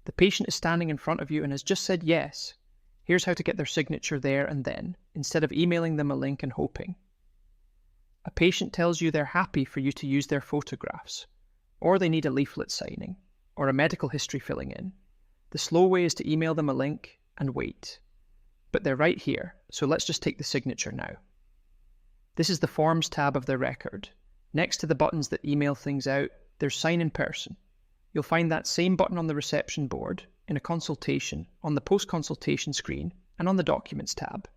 The patient is standing in front of you and has just said yes. Here's how to get their signature there and then, instead of emailing them a link and hoping. A patient tells you they're happy for you to use their photographs, or they need a leaflet signing, or a medical history filling in. The slow way is to email them a link and wait. But they're right here, so let's just take the signature now. This is the Forms tab of their record. Next to the buttons that email things out, there's Sign in Person. You'll find that same button on the reception board, in a consultation, on the post-consultation screen, and on the Documents tab.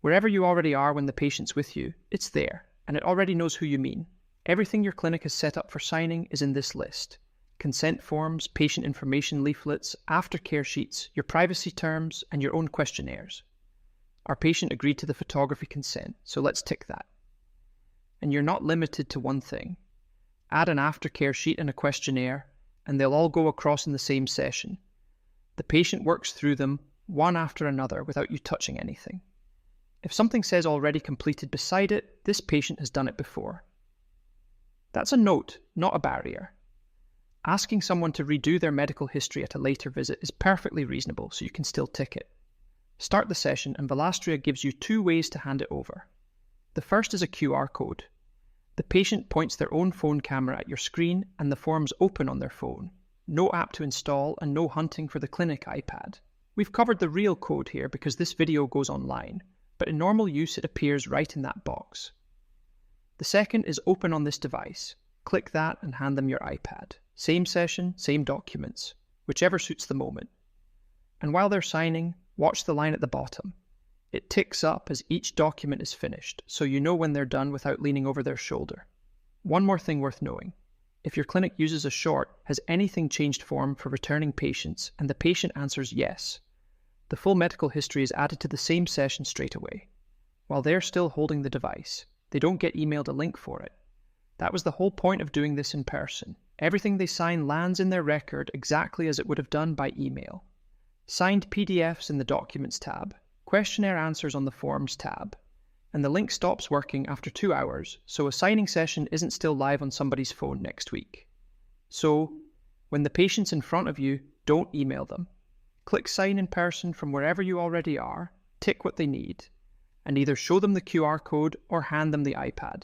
Wherever you already are when the patient's with you, it's there, and it already knows who you mean. Everything your clinic has set up for signing is in this list. Consent forms, patient information leaflets, aftercare sheets, your privacy terms, and your own questionnaires. Our patient agreed to the photography consent, so let's tick that. And you're not limited to one thing. Add an aftercare sheet and a questionnaire, and they'll all go across in the same session. The patient works through them, one after another, without you touching anything. If something says already completed beside it, this patient has done it before. That's a note, not a barrier. Asking someone to redo their medical history at a later visit is perfectly reasonable, so you can still tick it. Start the session, and Velastria gives you 2 ways to hand it over. The first is a QR code. The patient points their own phone camera at your screen and the forms open on their phone. No app to install and no hunting for the clinic iPad. We've covered the real code here because this video goes online, but in normal use it appears right in that box. The second is open on this device. Click that and hand them your iPad. Same session, same documents, whichever suits the moment. And while they're signing, watch the line at the bottom. It ticks up as each document is finished, so you know when they're done without leaning over their shoulder. One more thing worth knowing. If your clinic uses a short "Has anything changed" form for returning patients and the patient answers yes, the full medical history is added to the same session straight away. While they're still holding the device, they don't get emailed a link for it. That was the whole point of doing this in person. Everything they sign lands in their record exactly as it would have done by email. Signed PDFs in the Documents tab, questionnaire answers on the Forms tab, and the link stops working after 2 hours, so a signing session isn't still live on somebody's phone next week. So, when the patient's in front of you, don't email them. Click Sign in Person from wherever you already are, tick what they need, and either show them the QR code or hand them the iPad.